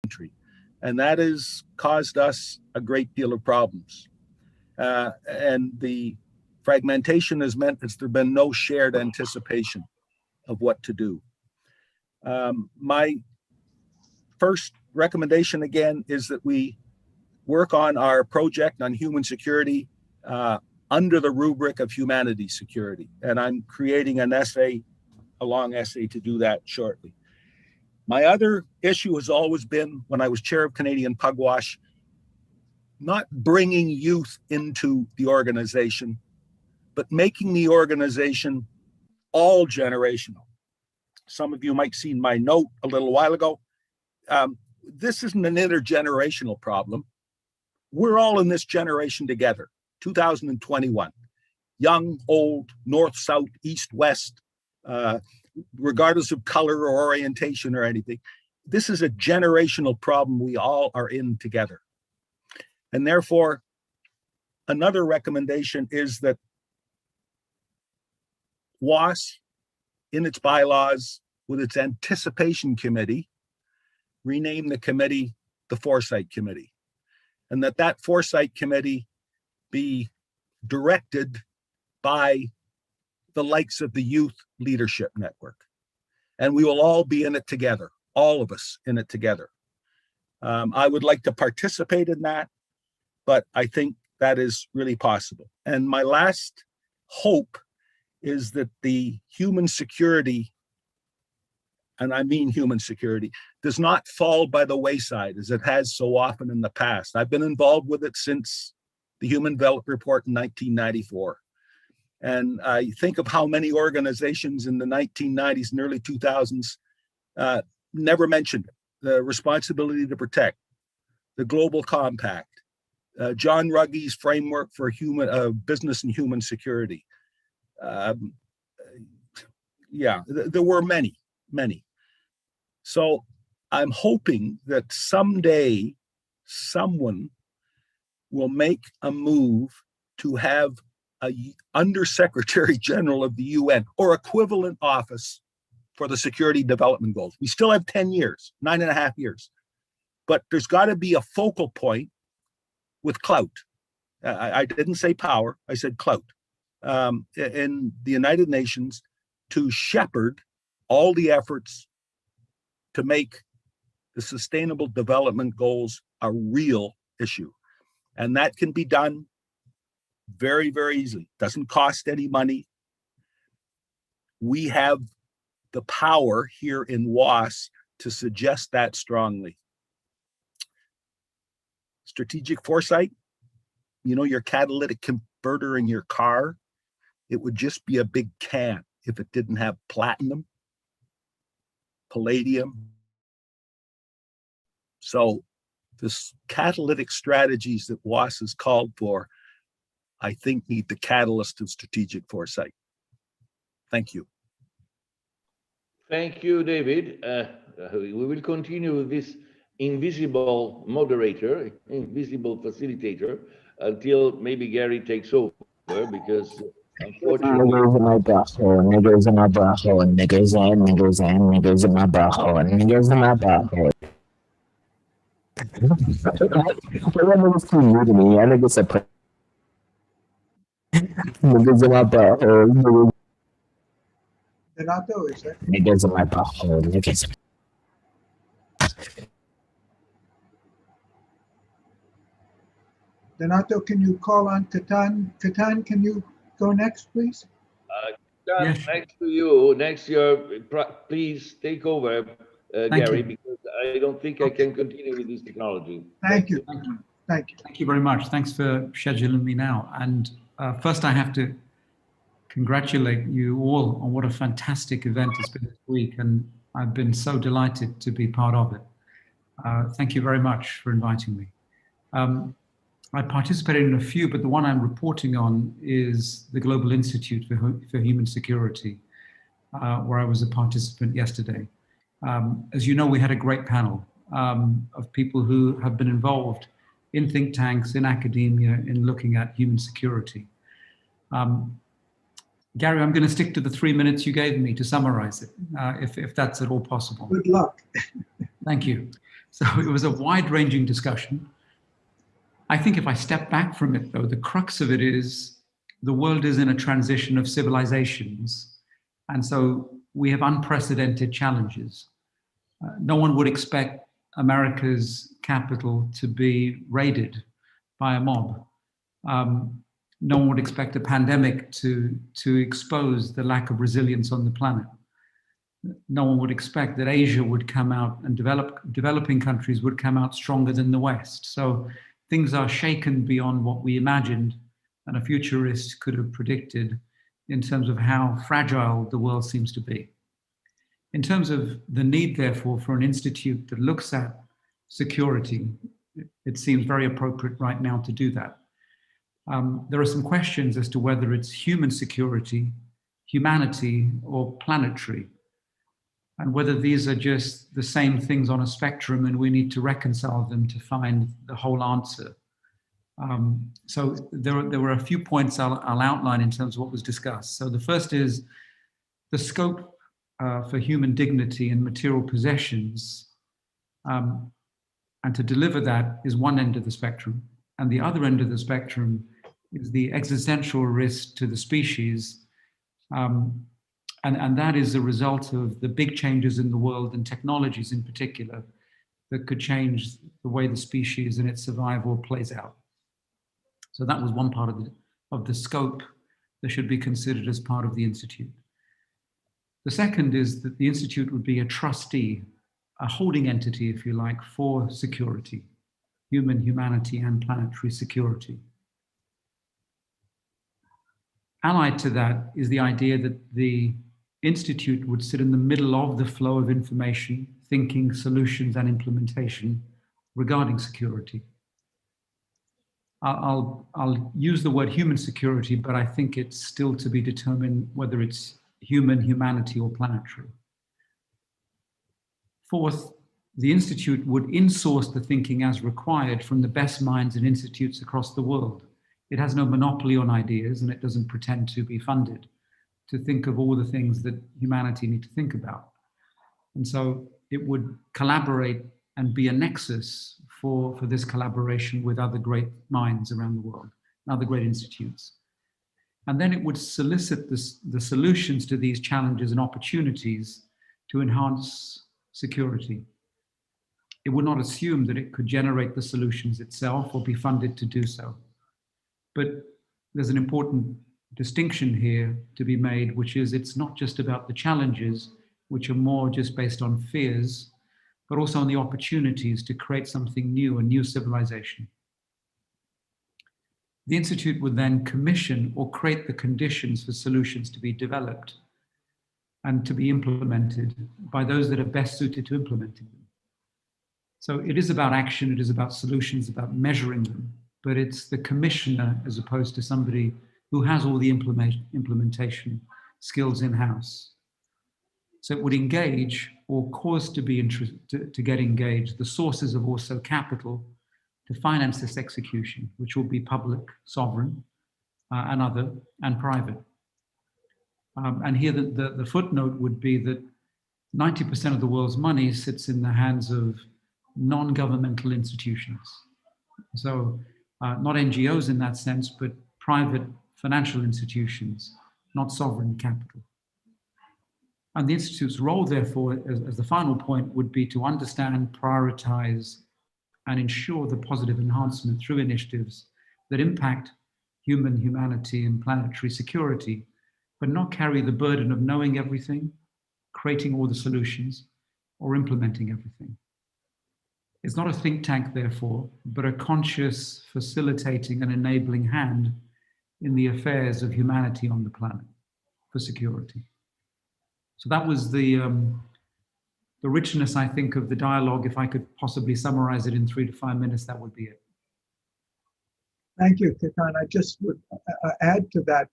country. And that has caused us a great deal of problems. And the fragmentation has meant that there's been no shared anticipation of what to do. My first recommendation again is that we work on our project on human security under the rubric of humanities security. And I'm creating an essay, a long essay to do that shortly. My other issue has always been, when I was chair of Canadian Pugwash, not bringing youth into the organization, but making the organization all generational. Some of you might have seen my note a little while ago. This isn't an intergenerational problem. We're all in this generation together, 2021. Young, old, north, south, east, west, regardless of color or orientation or anything. This is a generational problem we all are in together. And therefore, another recommendation is that WAAS, in its bylaws, with its anticipation committee, rename the committee the Foresight Committee, and that Foresight Committee be directed by the likes of the Youth Leadership Network. And we will all be in it together, all of us in it together. I would like to participate in that, but I think that is really possible. And my last hope is that the human security, and I mean human security, does not fall by the wayside as it has so often in the past. I've been involved with it since the Human Development Report in 1994. And I think of how many organizations in the 1990s and early 2000s never mentioned it. The responsibility to protect, the Global Compact, John Ruggies' framework for business and human security. There were many. So I'm hoping that someday someone will make a move to have a Undersecretary General of the UN or equivalent office for the Security Development Goals. We still have 10 years, 9.5 years, but there's got to be a focal point with clout. I didn't say power, I said clout. In the United Nations to shepherd all the efforts to make the Sustainable Development Goals a real issue. And that can be done very, very easily. Doesn't cost any money. We have the power here in WAAS to suggest that strongly. Strategic foresight, you know, your catalytic converter in your car, it would just be a big can if it didn't have platinum, palladium. So this catalytic strategies that WAAS has called for, I think need the catalyst of strategic foresight. Thank you. Thank you, David. We will continue with this invisible moderator, invisible facilitator, until maybe Gary takes over, because unfortunately... Niggers in my butthole, niggers in my butthole, niggers in my butthole, niggers in my butthole. That nigga's too new to me. I think it's a niggas in my butthole. Donato, is that? Niggas in my butthole, niggas. Donato, can you call on Catan? Catan, can you go next, please? Yes. Next to you, next year, please take over, Gary, because I don't think I can continue with this technology. Thank you. Thank you very much. Thanks for scheduling me now. And first, I have to congratulate you all on what a fantastic event it's been this week. And I've been so delighted to be part of it. Thank you very much for inviting me. I participated in a few, but the one I'm reporting on is the Global Institute for Human Security, where I was a participant yesterday. As you know, we had a great panel of people who have been involved in think tanks, in academia, in looking at human security. Gary, I'm going to stick to the 3 minutes you gave me to summarize it, if that's at all possible. Good luck. Thank you. So it was a wide-ranging discussion. I think if I step back from it, though, the crux of it is the world is in a transition of civilizations. And so we have unprecedented challenges. No one would expect America's capital to be raided by a mob. No one would expect a pandemic to expose the lack of resilience on the planet. No one would expect that Asia would come out and developing countries would come out stronger than the West. So things are shaken beyond what we imagined and a futurist could have predicted in terms of how fragile the world seems to be. In terms of the need, therefore, for an institute that looks at security, it seems very appropriate right now to do that. There are some questions as to whether it's human security, humanity, or planetary, and whether these are just the same things on a spectrum and we need to reconcile them to find the whole answer. So there were a few points I'll outline in terms of what was discussed. So the first is the scope for human dignity and material possessions, and to deliver that is one end of the spectrum. And the other end of the spectrum is the existential risk to the species. And that is a result of the big changes in the world and technologies in particular that could change the way the species and its survival plays out. So that was one part of the scope that should be considered as part of the Institute. The second is that the Institute would be a trustee, a holding entity, if you like, for security, humanity, and planetary security. Allied to that is the idea that the Institute would sit in the middle of the flow of information, thinking, solutions, and implementation regarding security. I'll use the word human security, but I think it's still to be determined whether it's humanity, or planetary. Fourth, the Institute would insource the thinking as required from the best minds and institutes across the world. It has no monopoly on ideas, and it doesn't pretend to be funded to think of all the things that humanity need to think about. And so it would collaborate and be a nexus for this collaboration with other great minds around the world, and other great institutes. And then it would solicit the solutions to these challenges and opportunities to enhance security. It would not assume that it could generate the solutions itself or be funded to do so. But there's an important distinction here to be made, which is it's not just about the challenges, which are more just based on fears, but also on the opportunities to create something new, a new civilization. The Institute would then commission or create the conditions for solutions to be developed and to be implemented by those that are best suited to implementing them. So it is about action, it is about solutions, about measuring them, but it's the commissioner as opposed to somebody who has all the implementation skills in-house. So it would engage or cause to be to get engaged the sources of also capital to finance this execution, which will be public, sovereign, and other, and private. And here the footnote would be that 90% of the world's money sits in the hands of non-governmental institutions. So not NGOs in that sense, but private financial institutions, not sovereign capital. And the Institute's role, therefore, as the final point, would be to understand, prioritize, and ensure the positive enhancement through initiatives that impact humanity, and planetary security, but not carry the burden of knowing everything, creating all the solutions, or implementing everything. It's not a think tank, therefore, but a conscious, facilitating, and enabling hand in the affairs of humanity on the planet for security. So that was the richness, I think, of the dialogue. If I could possibly summarize it in 3 to 5 minutes, that would be it. Thank you, Titan. I just would add to that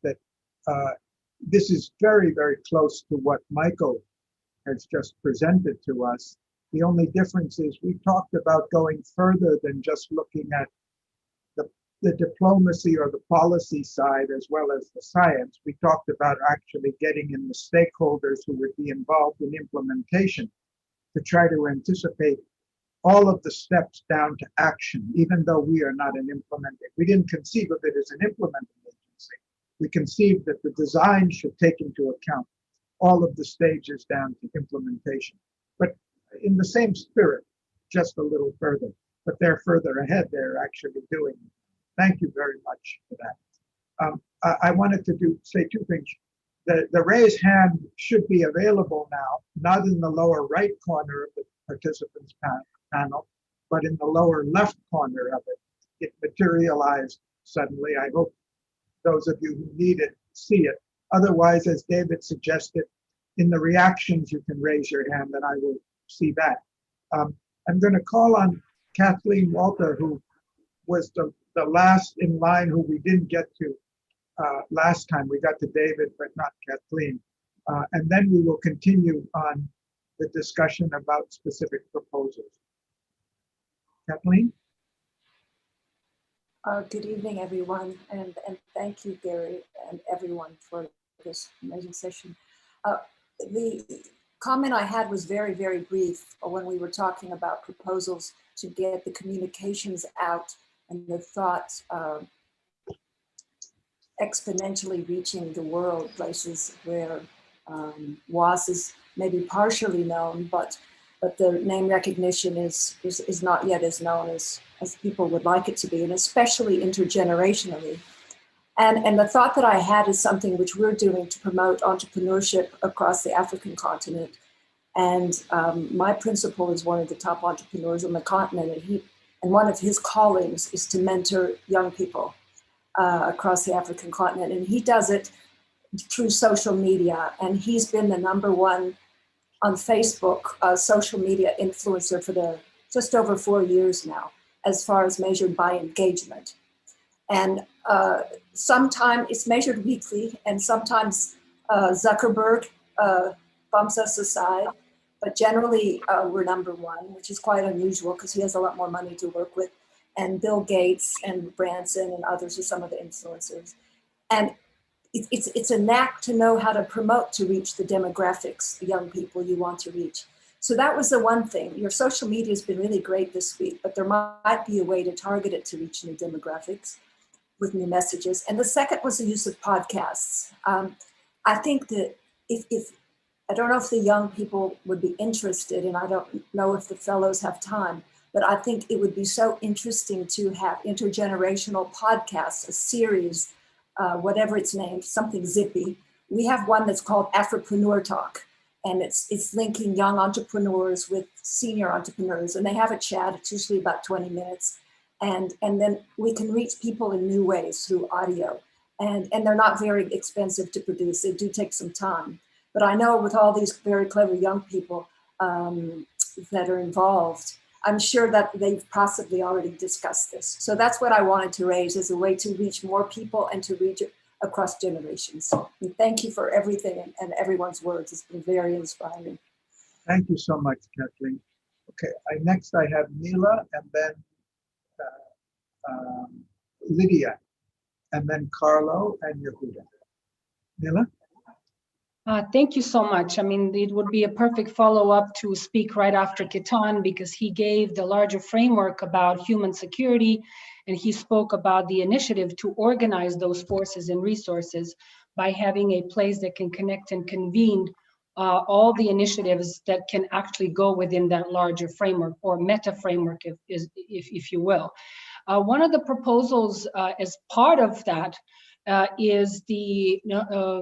this is very, very close to what Michael has just presented to us. The only difference is we talked about going further than just looking at the diplomacy or the policy side as well as the science. We talked about actually getting in the stakeholders who would be involved in implementation to try to anticipate all of the steps down to action, even though we are not an implementing. We didn't conceive of it as an implementing agency. We conceived that the design should take into account all of the stages down to implementation. But in the same spirit, just a little further. But they're further ahead. They're actually doing it. Thank you very much for that. I wanted to say two things. The raised hand should be available now, not in the lower right corner of the participants panel, but in the lower left corner of it. It materialized suddenly. I hope those of you who need it see it. Otherwise, as David suggested, in the reactions you can raise your hand and I will see that. I'm going to call on Kathleen Walter, who was the last in line who we didn't get to last time. We got to David, but not Kathleen. And then we will continue on the discussion about specific proposals. Kathleen? Good evening, everyone, and thank you, Gary, and everyone for this amazing session. The comment I had was very, very brief when we were talking about proposals to get the communications out and the thoughts exponentially reaching the world, places where WAAS is maybe partially known, but the name recognition is not yet as known as people would like it to be, and especially intergenerationally. And the thought that I had is something which we're doing to promote entrepreneurship across the African continent. And my principal is one of the top entrepreneurs on the continent, and one of his callings is to mentor young people across the African continent. And he does it through social media. And he's been the #1 on Facebook social media influencer for just over 4 years now, as far as measured by engagement. And sometimes it's measured weekly, and sometimes Zuckerberg bumps us aside. But generally, we're #1, which is quite unusual because he has a lot more money to work with. And Bill Gates and Branson and others are some of the influencers. And it's a knack to know how to promote to reach the demographics, the young people you want to reach. So that was the one thing. Your social media has been really great this week, but there might be a way to target it to reach new demographics with new messages. And the second was the use of podcasts. I think that if I don't know if the young people would be interested, and I don't know if the fellows have time, but I think it would be so interesting to have intergenerational podcasts, a series, whatever it's named, something zippy. We have one that's called Afropreneur Talk, and it's linking young entrepreneurs with senior entrepreneurs, and they have a chat. It's usually about 20 minutes. And then we can reach people in new ways through audio. And they're not very expensive to produce. They do take some time. But I know with all these very clever young people that are involved, I'm sure that they've possibly already discussed this. So that's what I wanted to raise as a way to reach more people and to reach across generations. And thank you for everything and everyone's words. It's been very inspiring. Thank you so much, Kathleen. Okay, next I have Mila, and then Lydia, and then Carlo and Yehuda. Mila? Thank you so much. I mean, it would be a perfect follow-up to speak right after Ketan, because he gave the larger framework about human security, and he spoke about the initiative to organize those forces and resources by having a place that can connect and convene all the initiatives that can actually go within that larger framework, or meta framework, if you will. One of the proposals as part of that is the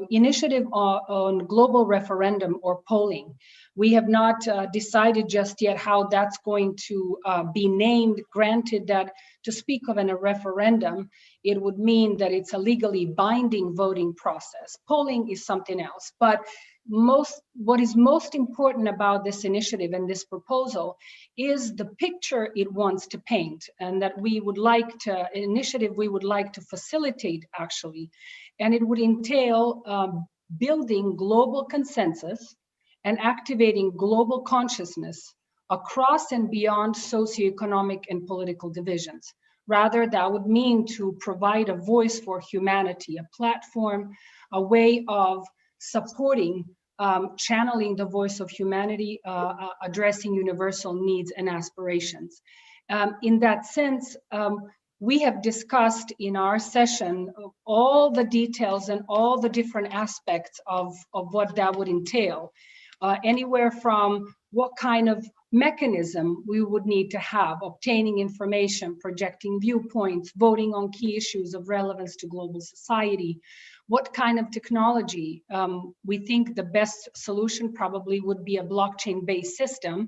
initiative on global referendum or polling. We have not decided just yet how that's going to be named. Granted that to speak of a referendum, it would mean that it's a legally binding voting process. Polling is something else. But what is most important about this initiative and this proposal is the picture it wants to paint, and that we would like to, an initiative we would like to facilitate actually. And it would entail building global consensus and activating global consciousness across and beyond socioeconomic and political divisions. Rather, that would mean to provide a voice for humanity, a platform, a way of supporting channeling the voice of humanity, addressing universal needs and aspirations. In that sense, we have discussed in our session all the details and all the different aspects of what that would entail, anywhere from what kind of mechanism we would need to have, obtaining information, projecting viewpoints, voting on key issues of relevance to global society, what kind of technology. We think the best solution probably would be a blockchain-based system,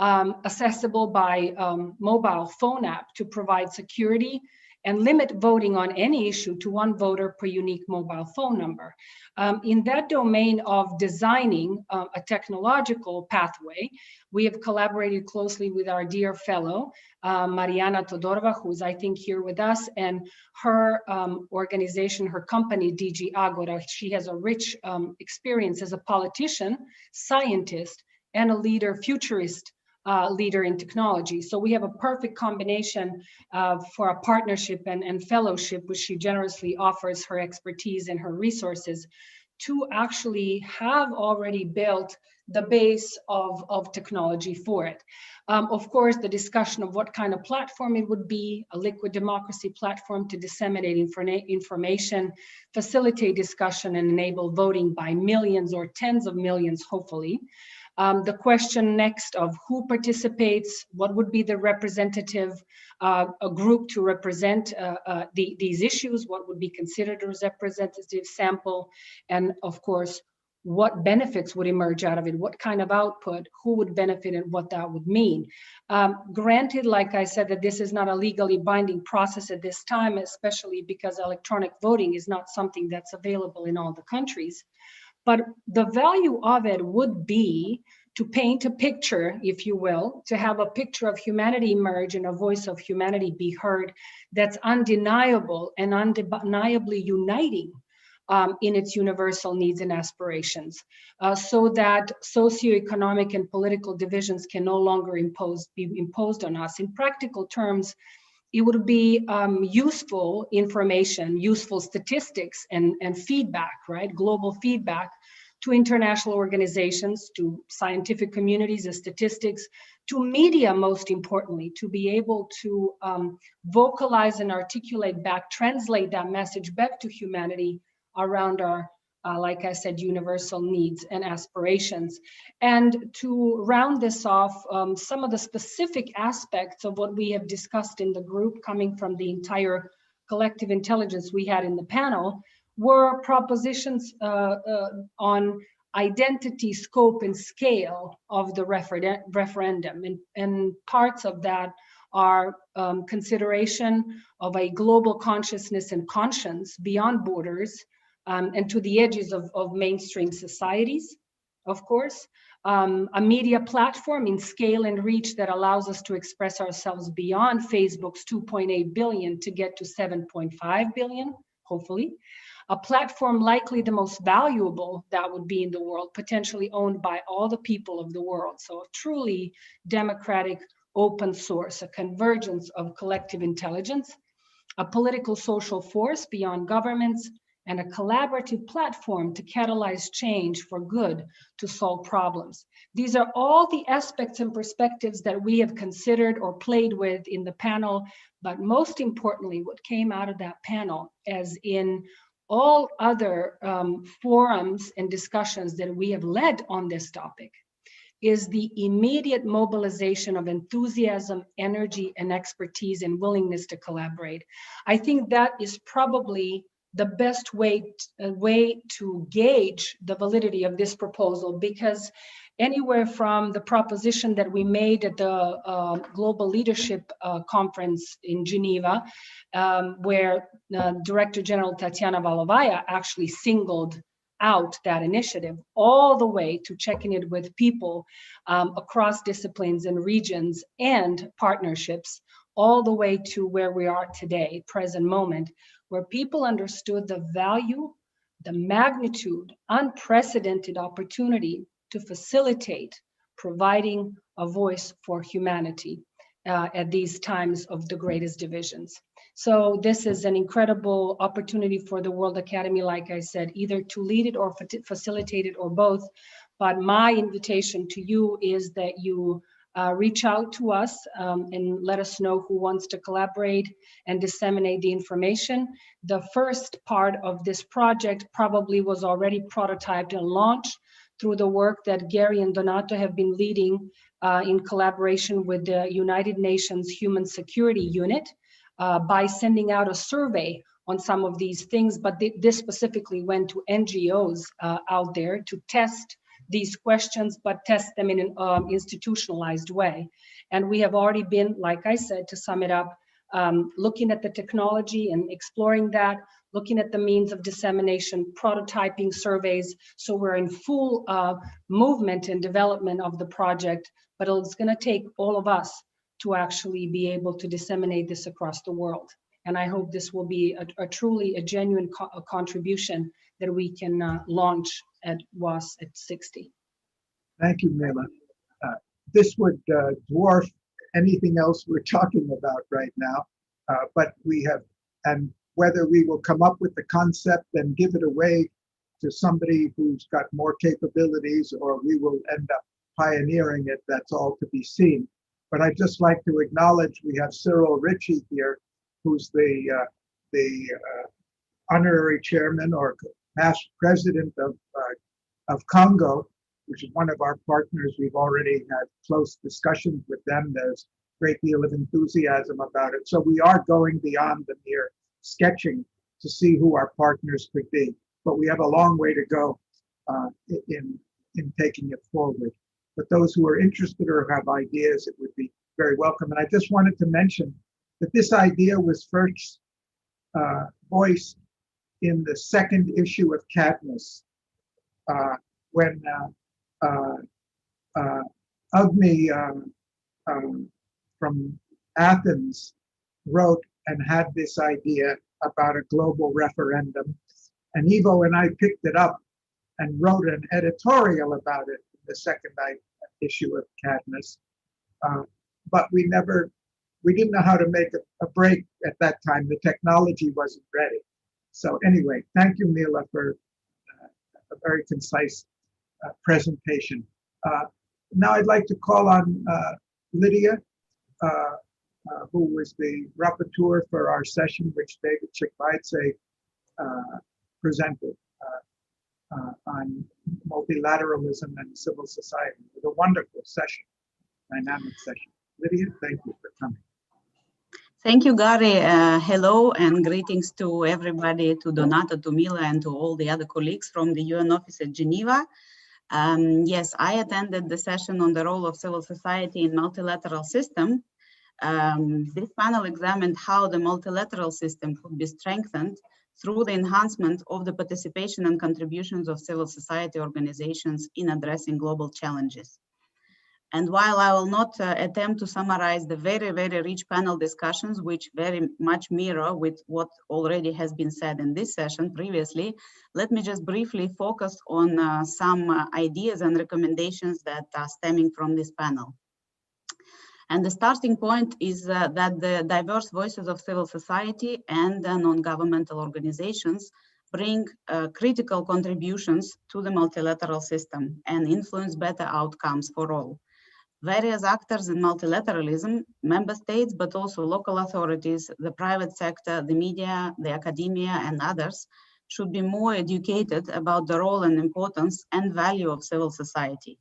accessible by mobile phone app to provide security and limit voting on any issue to one voter per unique mobile phone number. In that domain of designing a technological pathway, we have collaborated closely with our dear fellow, Mariana Todorova, who's I think here with us, and her organization, her company, DG Agora. She has a rich experience as a politician, scientist, and a leader, futurist leader in technology. So we have a perfect combination for a partnership and fellowship, which she generously offers her expertise and her resources to actually have already built the base of technology for it. Of course, the discussion of what kind of platform it would be, a liquid democracy platform to disseminate information, facilitate discussion, and enable voting by millions or tens of millions, hopefully. The question next of who participates, what would be the representative a group to represent these issues, what would be considered a representative sample, and of course, what benefits would emerge out of it, what kind of output, who would benefit, and what that would mean. Granted, like I said, that this is not a legally binding process at this time, especially because electronic voting is not something that's available in all the countries. But the value of it would be to paint a picture, if you will, to have a picture of humanity emerge and a voice of humanity be heard that's undeniable and undeniably uniting in its universal needs and aspirations, so that socioeconomic and political divisions can no longer be imposed on us. In practical terms, it would be useful information, useful statistics and feedback, right? Global feedback to international organizations, to scientific communities of statistics, to media, most importantly, to be able to vocalize and articulate back, translate that message back to humanity around our, like I said, universal needs and aspirations. And to round this off, some of the specific aspects of what we have discussed in the group coming from the entire collective intelligence we had in the panel were propositions on identity, scope, and scale of the referendum. And parts of that are consideration of a global consciousness and conscience beyond borders, and to the edges of mainstream societies, of course. A media platform in scale and reach that allows us to express ourselves beyond Facebook's 2.8 billion to get to 7.5 billion, hopefully. A platform likely the most valuable that would be in the world, potentially owned by all the people of the world. So a truly democratic, open source, a convergence of collective intelligence, a political social force beyond governments, and a collaborative platform to catalyze change for good to solve problems. These are all the aspects and perspectives that we have considered or played with in the panel, but most importantly, what came out of that panel, as in all other forums and discussions that we have led on this topic, is the immediate mobilization of enthusiasm, energy, and expertise and willingness to collaborate. I think that is probably the best way to gauge the validity of this proposal, because anywhere from the proposition that we made at the Global Leadership Conference in Geneva, where Director General Tatiana Valovaya actually singled out that initiative, all the way to checking it with people across disciplines and regions and partnerships, all the way to where we are today, present moment, where people understood the value, the magnitude, unprecedented opportunity to facilitate providing a voice for humanity at these times of the greatest divisions. So this is an incredible opportunity for the World Academy, like I said, either to lead it or facilitate it or both. But my invitation to you is that you reach out to us and let us know who wants to collaborate and disseminate the information. The first part of this project probably was already prototyped and launched through the work that Gary and Donato have been leading in collaboration with the United Nations Human Security Unit by sending out a survey on some of these things, but this specifically went to NGOs out there to test these questions, but test them in an institutionalized way. And we have already been, like I said, to sum it up, looking at the technology and exploring that, looking at the means of dissemination, prototyping surveys. So we're in full movement and development of the project, but it's going to take all of us to actually be able to disseminate this across the world. And I hope this will be a truly a genuine contribution that we can launch at WAAS at 60. Thank you, Mila. This would dwarf anything else we're talking about right now, but we have, and whether we will come up with the concept and give it away to somebody who's got more capabilities, or we will end up pioneering it, that's all to be seen. But I'd just like to acknowledge we have Cyril Ritchie here, who's the honorary chairman or past president of Congo, which is one of our partners. We've already had close discussions with them. There's a great deal of enthusiasm about it. So we are going beyond the mere sketching to see who our partners could be. But we have a long way to go in taking it forward. But those who are interested or have ideas, it would be very welcome. And I just wanted to mention that this idea was first voiced in the second issue of Cadmus, when Agni from Athens wrote and had this idea about a global referendum. And Ivo and I picked it up and wrote an editorial about it in the second issue of Cadmus. But we didn't know how to make a break at that time. The technology wasn't ready. So anyway, thank you, Mila, for a very concise presentation. Now I'd like to call on Lydia, who was the rapporteur for our session, which David Chikvaidze presented on multilateralism and civil society. It was a wonderful session, dynamic session. Lydia, thank you for coming. Thank you, Gary. Hello and greetings to everybody, to Donato, to Mila, and to all the other colleagues from the UN office at Geneva. Yes, I attended the session on the role of civil society in multilateral system. This panel examined how the multilateral system could be strengthened through the enhancement of the participation and contributions of civil society organizations in addressing global challenges. And while I will not attempt to summarize the very, very rich panel discussions, which very much mirror with what already has been said in this session previously, let me just briefly focus on some ideas and recommendations that are stemming from this panel. And the starting point is that the diverse voices of civil society and non-governmental organizations bring critical contributions to the multilateral system and influence better outcomes for all. Various actors in multilateralism, member states, but also local authorities, the private sector, the media, the academia, and others should be more educated about the role and importance and value of civil society.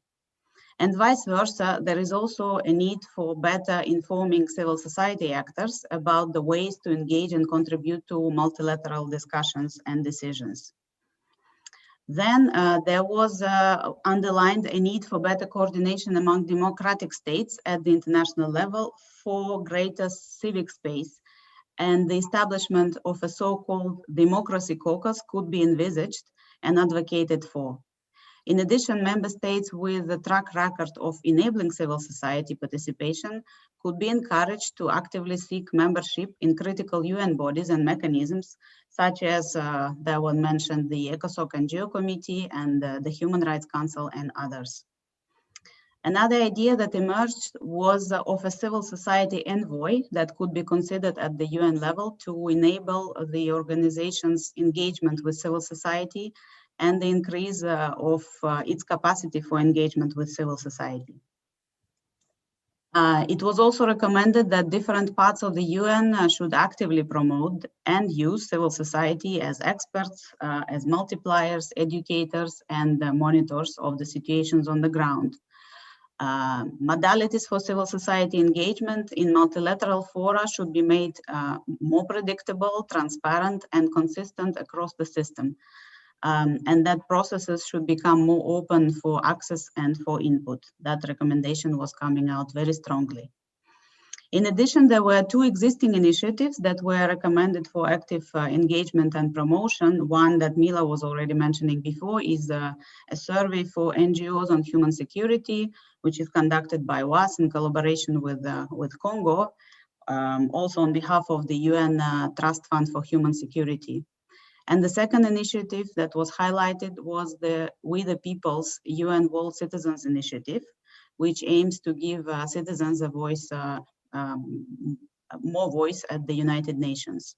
And vice versa, there is also a need for better informing civil society actors about the ways to engage and contribute to multilateral discussions and decisions. Then there was underlined a need for better coordination among democratic states at the international level for greater civic space, and the establishment of a so-called democracy caucus could be envisaged and advocated for. In addition, member states with a track record of enabling civil society participation could be encouraged to actively seek membership in critical UN bodies and mechanisms, such as that one mentioned, the ECOSOC and GEO Committee and the Human Rights Council and others. Another idea that emerged was of a civil society envoy that could be considered at the UN level to enable the organization's engagement with civil society and the increase of its capacity for engagement with civil society. It was also recommended that different parts of the UN should actively promote and use civil society as experts, as multipliers, educators, and monitors of the situations on the ground. Modalities for civil society engagement in multilateral fora should be made more predictable, transparent, and consistent across the system. And that processes should become more open for access and for input. That recommendation was coming out very strongly. In addition, there were two existing initiatives that were recommended for active engagement and promotion. One that Mila was already mentioning before is a survey for NGOs on human security, which is conducted by WAAS in collaboration with Congo, also on behalf of the UN Trust Fund for Human Security. And the second initiative that was highlighted was the We the People's UN World Citizens Initiative, which aims to give citizens a voice, more voice at the United Nations.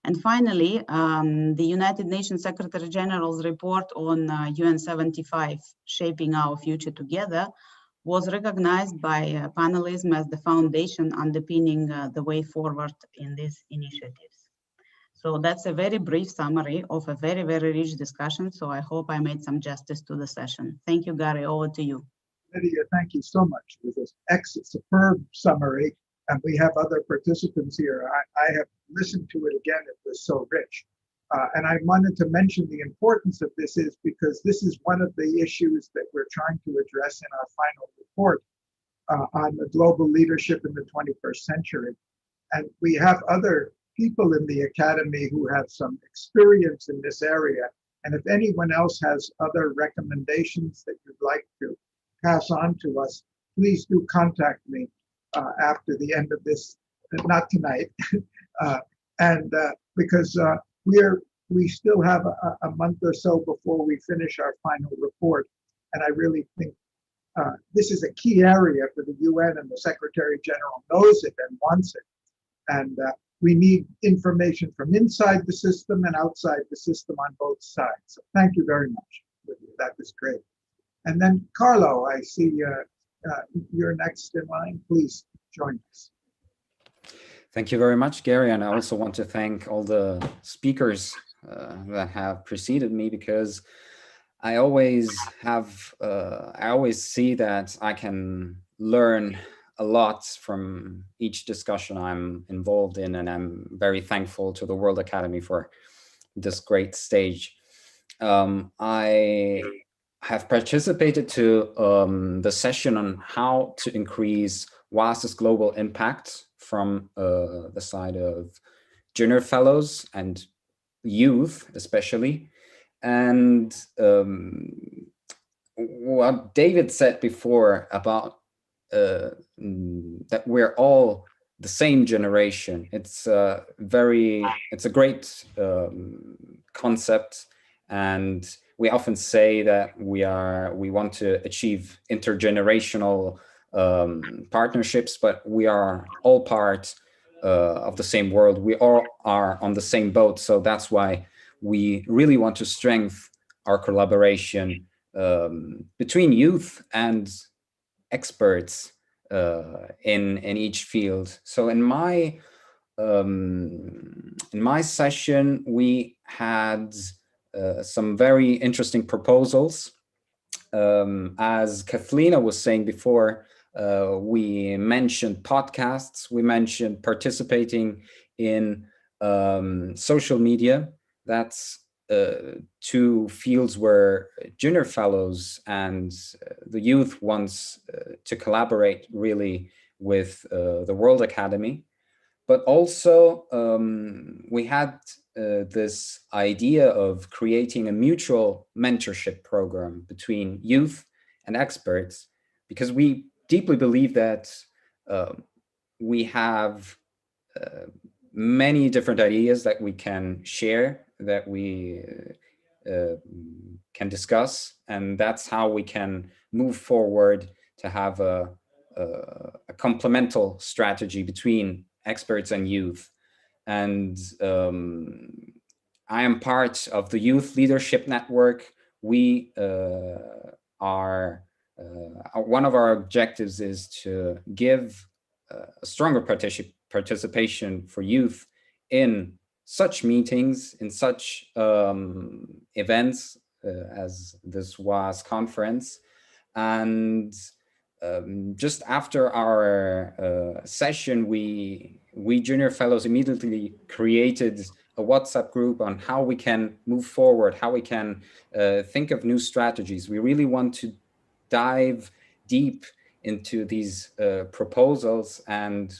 And finally, the United Nations Secretary General's report on UN 75, Shaping Our Future Together, was recognized by panelism as the foundation underpinning the way forward in these initiatives. So that's a very brief summary of a very, very rich discussion. So I hope I made some justice to the session. Thank you, Gary. Over to you. Lydia, thank you so much for this superb summary. And we have other participants here. I have listened to it again. It was so rich. And I wanted to mention the importance of this is because this is one of the issues that we're trying to address in our final report on the global leadership in the 21st century. And we have other people in the Academy who have some experience in this area. And if anyone else has other recommendations that you'd like to pass on to us, please do contact me after the end of this, not tonight, because we still have a month or so before we finish our final report. And I really think this is a key area for the UN, and the Secretary General knows it and wants it. And we need information from inside the system and outside the system on both sides. So thank you very much. That was great. And then Carlo, I see you're next in line. Please join us. Thank you very much, Gary. And I also want to thank all the speakers that have preceded me, because I always see that I can learn a lot from each discussion I'm involved in, and I'm very thankful to the World Academy for this great stage. I have participated to the session on how to increase WAAS's global impact from the side of junior fellows and youth especially. And what David said before about that we're all the same generation. It's a great concept, and we often say that we want to achieve intergenerational partnerships, but we are all part of the same world. We all are on the same boat, so that's why we really want to strengthen our collaboration between youth and experts in each field. So in my session, we had some very interesting proposals. As Kathleen was saying before, we mentioned podcasts, we mentioned participating in social media. That's two fields where junior fellows and the youth wants to collaborate really with the World Academy. But also we had this idea of creating a mutual mentorship program between youth and experts, because we deeply believe that we have many different ideas that we can share, that we can discuss, and that's how we can move forward to have a complemental strategy between experts and youth. And I am part of the Youth Leadership Network. We are, one of our objectives is to give a stronger participation for youth in such meetings, in such events as this WAAS conference. And just after our session, we junior fellows immediately created a WhatsApp group on how we can move forward, how we can think of new strategies. We really want to dive deep into these proposals, and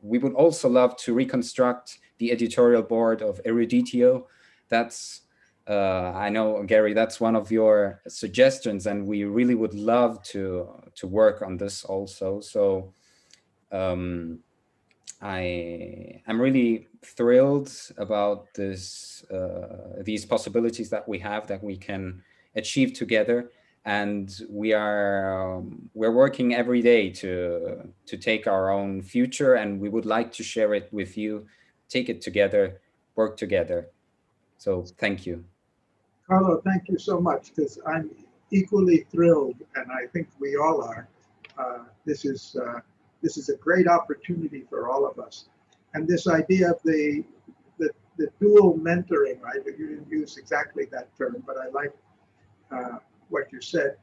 we would also love to reconstruct the editorial board of Eruditio. That's I know, Gary, that's one of your suggestions, and we really would love to work on this also. So I'm really thrilled about this these possibilities that we have, that we can achieve together, and we're working every day to take our own future, and we would like to share it with you, take it together, work together. So thank you. Carlo, thank you so much, because I'm equally thrilled, and I think we all are. This is a great opportunity for all of us. And this idea of the dual mentoring, right? You didn't use exactly that term, but I like what you said.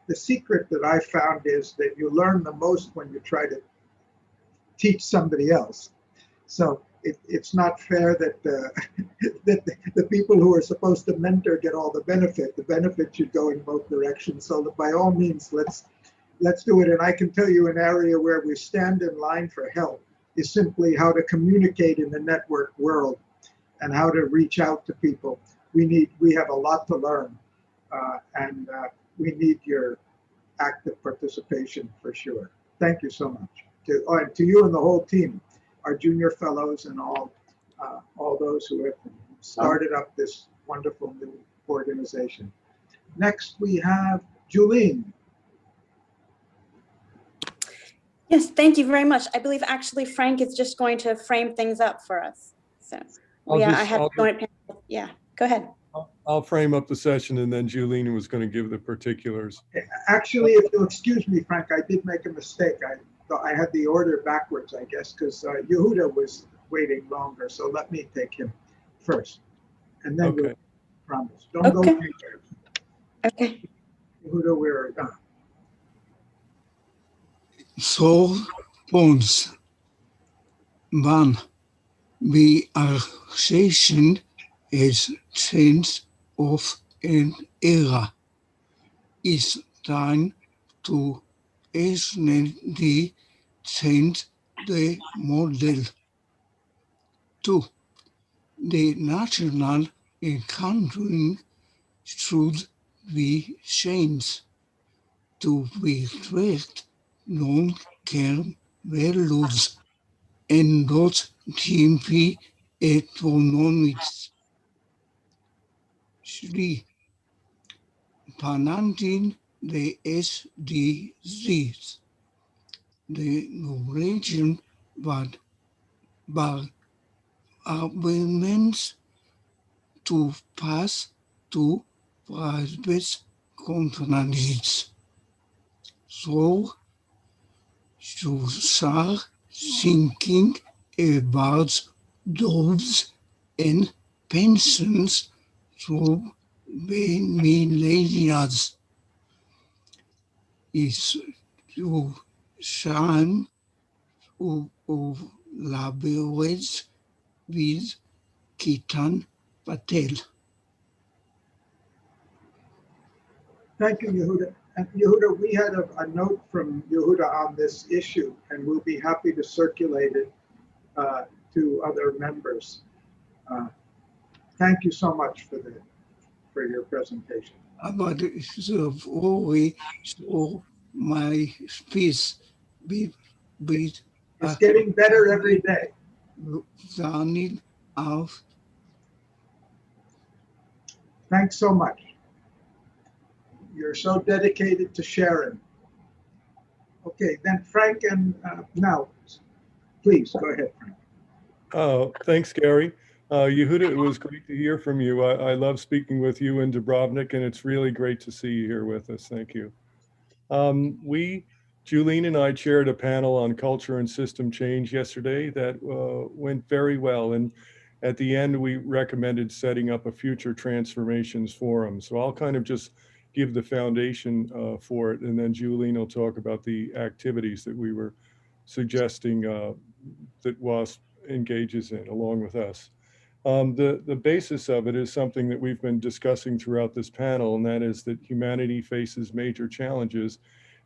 The secret that I found is that you learn the most when you try to teach somebody else. So it's not fair that that the people who are supposed to mentor get all the benefit. The benefit should go in both directions. So that by all means, let's do it. And I can tell you an area where we stand in line for help is simply how to communicate in the network world and how to reach out to people. We have a lot to learn, and we need your active participation for sure. Thank you so much. To you and the whole team, our junior fellows, and all those who have started up this wonderful new organization. Next, we have Julene. Yes, thank you very much. I believe actually Frank is just going to frame things up for us. So yeah, go ahead. I'll frame up the session, and then Julene was going to give the particulars. Actually, if you'll excuse me, Frank, I did make a mistake. I had the order backwards, I guess, because Yehuda was waiting longer. So let me take him first, and then we'll promise. Don't go anywhere. Okay. Yehuda, we're done. So, points. 1. We are facing a change of an era. It's time to instantly change the model. 2. The national accounting should be changed to reflect long-term values and not simply economics. 3. Financing the SDGs. The Norwegian amendments to pass to private companies. So you start thinking about jobs and pensions through the millennials. It's to shine of collaborate with Kitan Patel. Thank you, Yehuda. And Yehuda, we had a note from Yehuda on this issue, and we'll be happy to circulate it to other members. Thank you so much for your presentation. But always so my speech it's getting better every day. Thanks so much. You're so dedicated to sharing. Okay, then Frank and now, please go ahead, Frank. Oh, thanks, Gary. Yehuda, it was great to hear from you. I love speaking with you and Dubrovnik, and it's really great to see you here with us. Thank you. Julene and I chaired a panel on culture and system change yesterday that went very well. And at the end, we recommended setting up a future transformations forum. So I'll kind of just give the foundation for it. And then Julene will talk about the activities that we were suggesting that WAAS engages in along with us. The basis of it is something that we've been discussing throughout this panel, and that is that humanity faces major challenges,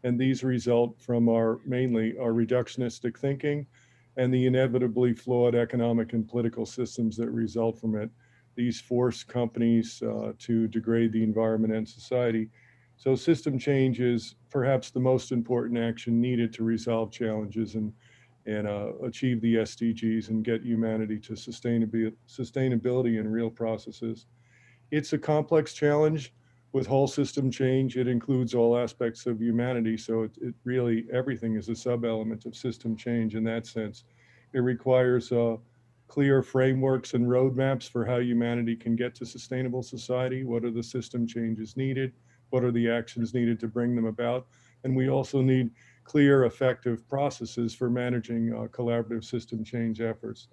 and these result from mainly our reductionistic thinking and the inevitably flawed economic and political systems that result from it. These force companies to degrade the environment and society. So system change is perhaps the most important action needed to resolve challenges and achieve the SDGs and get humanity to sustainability in real processes. It's a complex challenge with whole system change. It includes all aspects of humanity. So it really, everything is a sub-element of system change in that sense. It requires clear frameworks and roadmaps for how humanity can get to sustainable society. What are the system changes needed? What are the actions needed to bring them about? And we also need clear, effective processes for managing collaborative system change efforts.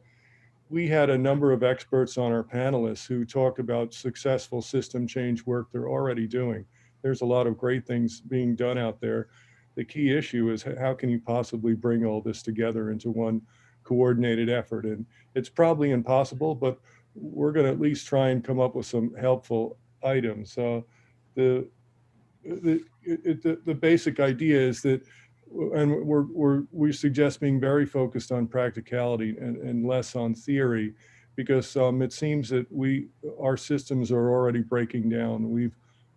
We had a number of experts on our panelists who talked about successful system change work they're already doing. There's a lot of great things being done out there. The key issue is how can you possibly bring all this together into one coordinated effort? And it's probably impossible, but we're going to at least try and come up with some helpful items. The basic idea is that, and we suggest being very focused on practicality and less on theory, because it seems that our systems are already breaking down.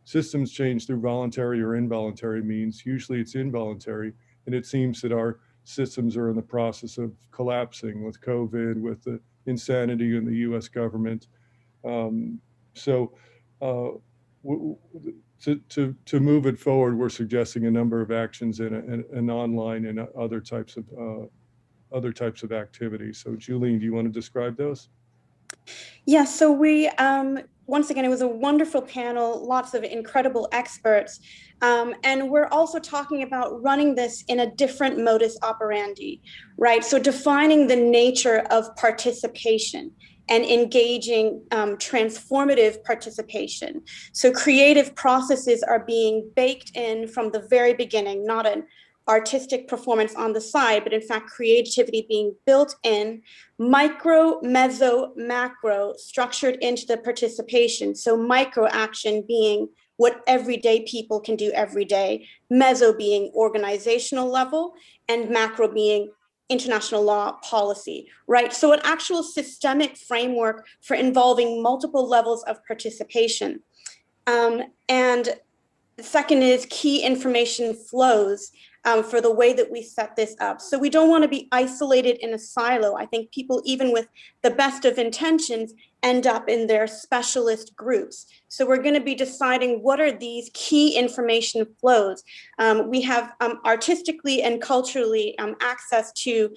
Systems change through voluntary or involuntary means. Usually it's involuntary, and it seems that our systems are in the process of collapsing with COVID, with the insanity in the U.S. government. To move it forward, we're suggesting a number of actions in online and other types of activities. So, Julene, do you want to describe those? Yeah, so we, once again, it was a wonderful panel, lots of incredible experts. And we're also talking about running this in a different modus operandi, right? So defining the nature of participation and engaging transformative participation. So creative processes are being baked in from the very beginning, not an artistic performance on the side, but in fact, creativity being built in, micro, meso, macro, structured into the participation. So micro action being what everyday people can do every day, meso being organizational level, and macro being international law policy, right? So an actual systemic framework for involving multiple levels of participation. And the second is key information flows for the way that we set this up. So we don't want to be isolated in a silo. I think people, even with the best of intentions, end up in their specialist groups. So we're going to be deciding what are these key information flows. We have artistically and culturally access to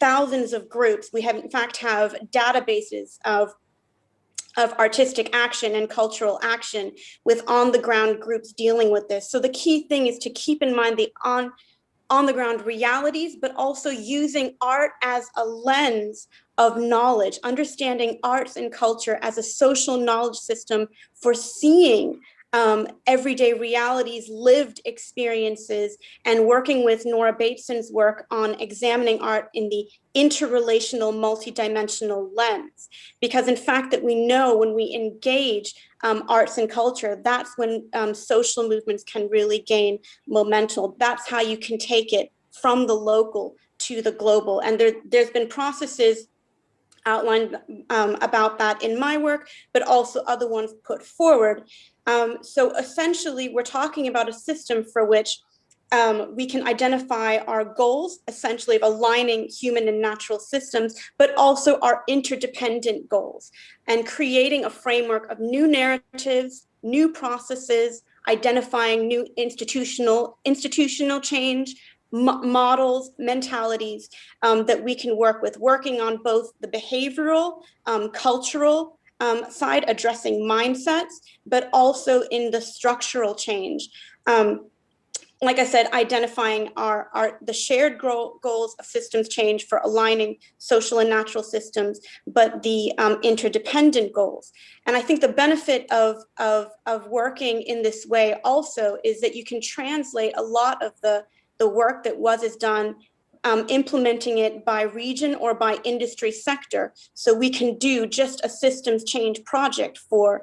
thousands of groups. We have, in fact, have databases of artistic action and cultural action with on-the-ground groups dealing with this. So the key thing is to keep in mind the on-the-ground realities, but also using art as a lens of knowledge, understanding arts and culture as a social knowledge system for seeing everyday realities, lived experiences, and working with Nora Bateson's work on examining art in the interrelational, multidimensional lens. Because in fact, that we know when we engage arts and culture, that's when social movements can really gain momentum. That's how you can take it from the local to the global. And there's been processes outlined about that in my work, but also other ones put forward. So essentially, we're talking about a system for which we can identify our goals, essentially of aligning human and natural systems, but also our interdependent goals, and creating a framework of new narratives, new processes, identifying new institutional change, models, mentalities that we can work with, working on both the behavioral, cultural side, addressing mindsets, but also in the structural change. Like I said, identifying the shared goals of systems change for aligning social and natural systems, but the interdependent goals. And I think the benefit of working in this way also is that you can translate a lot of the work that is done, implementing it by region or by industry sector. So we can do just a systems change project for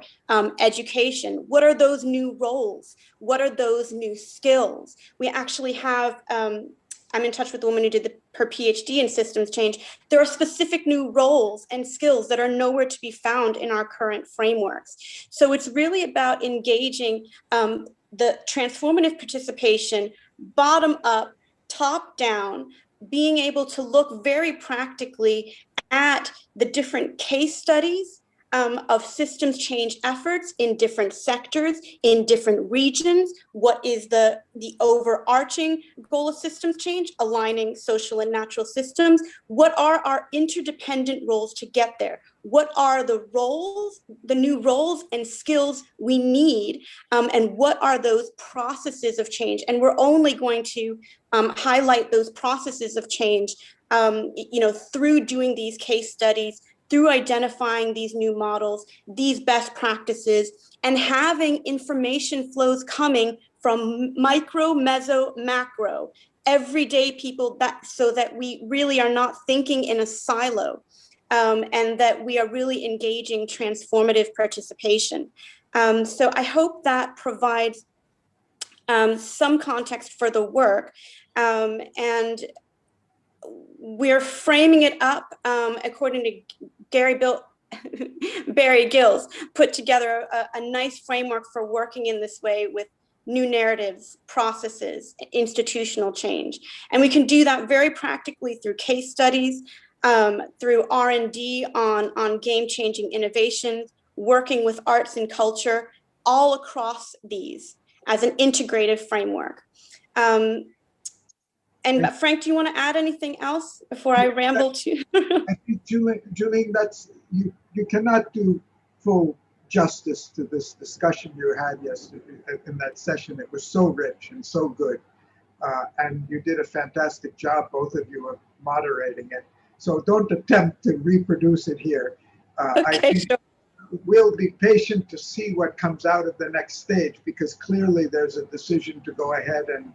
education. What are those new roles? What are those new skills? We actually have, I'm in touch with the woman who did her PhD in systems change. There are specific new roles and skills that are nowhere to be found in our current frameworks. So it's really about engaging the transformative participation, bottom up, top down, being able to look very practically at the different case studies of systems change efforts in different sectors, in different regions. What is the overarching goal of systems change? Aligning social and natural systems. What are our interdependent roles to get there? What are the roles, the new roles and skills we need? And what are those processes of change? And we're only going to highlight those processes of change through doing these case studies, through identifying these new models, these best practices, and having information flows coming from micro, meso, macro, everyday people, so that we really are not thinking in a silo, and that we are really engaging transformative participation. So I hope that provides some context for the work. And we're framing it up according to Barry Gills, put together a nice framework for working in this way with new narratives, processes, institutional change. And we can do that very practically through case studies, through R&D on game-changing innovations, working with arts and culture, all across these as an integrative framework. And Frank, do you want to add anything else before I ramble too? I think, Julie, you cannot do full justice to this discussion you had yesterday in that session. It was so rich and so good. And you did a fantastic job, both of you, of moderating it. So don't attempt to reproduce it here. Okay, I think sure. we'll be patient to see what comes out of the next stage, because clearly there's a decision to go ahead and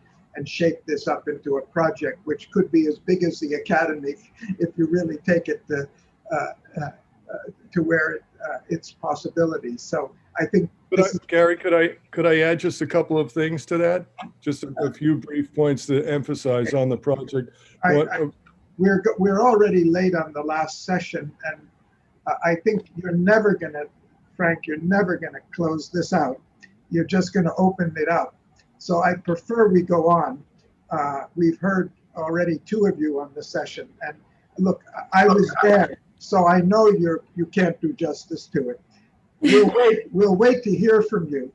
shape this up into a project which could be as big as the academy if you really take it to where its possibilities. So I think Gary, could I add just a couple of things to that? Just a few brief points to emphasize on the project. We're already late on the last session, and I think Frank, you're never gonna close this out. You're just gonna open it up. So I prefer we go on. We've heard already two of you on the session, and look, I was there, so I know you can't do justice to it. We'll wait to hear from you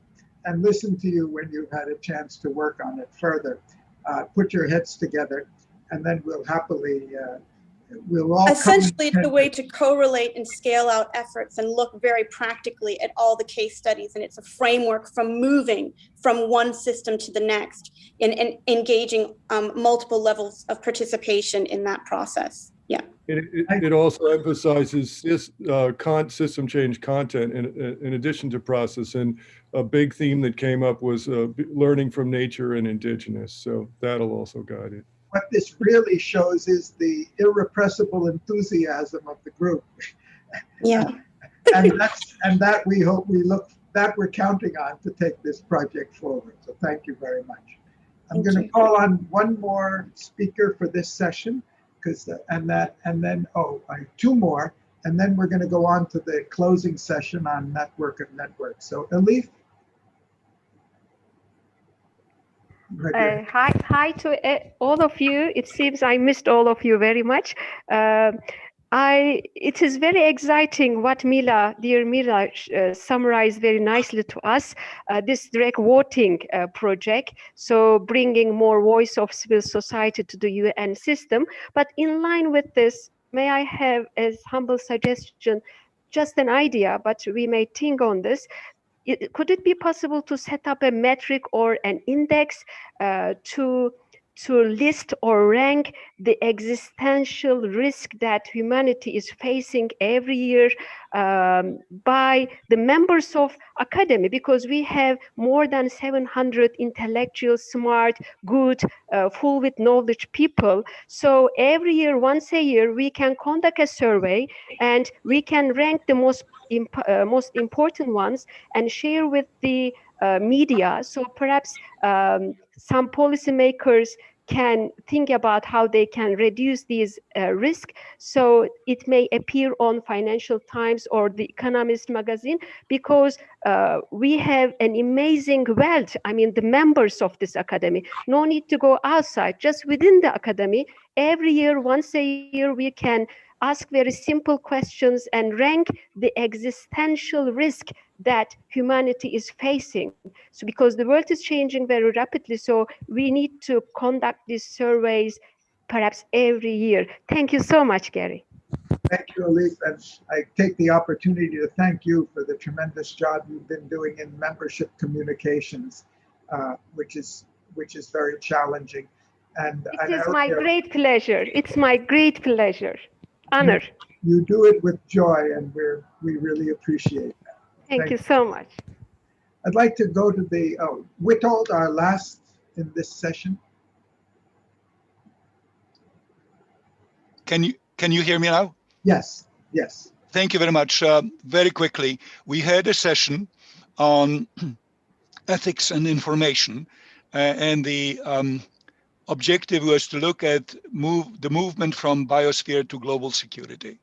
and listen to you when you've had a chance to work on it further. Put your heads together, and then we'll happily we'll all essentially it's a way to correlate and scale out efforts and look very practically at all the case studies, and it's a framework from moving from one system to the next and engaging multiple levels of participation in that process. Yeah. It also emphasizes system change content in addition to process, and a big theme that came up was learning from nature and indigenous, so that'll also guide it. What this really shows is the irrepressible enthusiasm of the group. Yeah. and that we're counting on to take this project forward. So thank you very much. I'm going to call on one more speaker for this session, and then two more, and then we're going to go on to the closing session on network of networks. So Elif. Hi to all of you. It seems I missed all of you very much. It is very exciting what dear Mila summarized very nicely to us, this direct voting project, so bringing more voice of civil society to the UN system. But in line with this, may I have as humble suggestion, just an idea, but we may think on this. Could it be possible to set up a metric or an index to list or rank the existential risk that humanity is facing every year by the members of academy, because we have more than 700 intellectual, smart, good, full with knowledge people. So every year, once a year, we can conduct a survey and we can rank the most important ones and share with the media. So perhaps some policymakers can think about how they can reduce these risks. So it may appear on Financial Times or the Economist magazine, because we have an amazing wealth. I mean, the members of this academy, no need to go outside, just within the academy. Every year, once a year, we can ask very simple questions and rank the existential risk that humanity is facing. So because the world is changing very rapidly, so we need to conduct these surveys perhaps every year. Thank you so much, Gary. Thank you, Elif. And I take the opportunity to thank you for the tremendous job you've been doing in membership communications, which is very challenging. And it is my great pleasure. It's my great pleasure. Honor. You do it with joy, and we really appreciate that. Thank you so much. I'd like to go to the Witold, our last in this session. Can you hear me now? Yes, yes. Thank you very much. Very quickly, we had a session on ethics and information, and the objective was to look at the movement from biosphere to global security.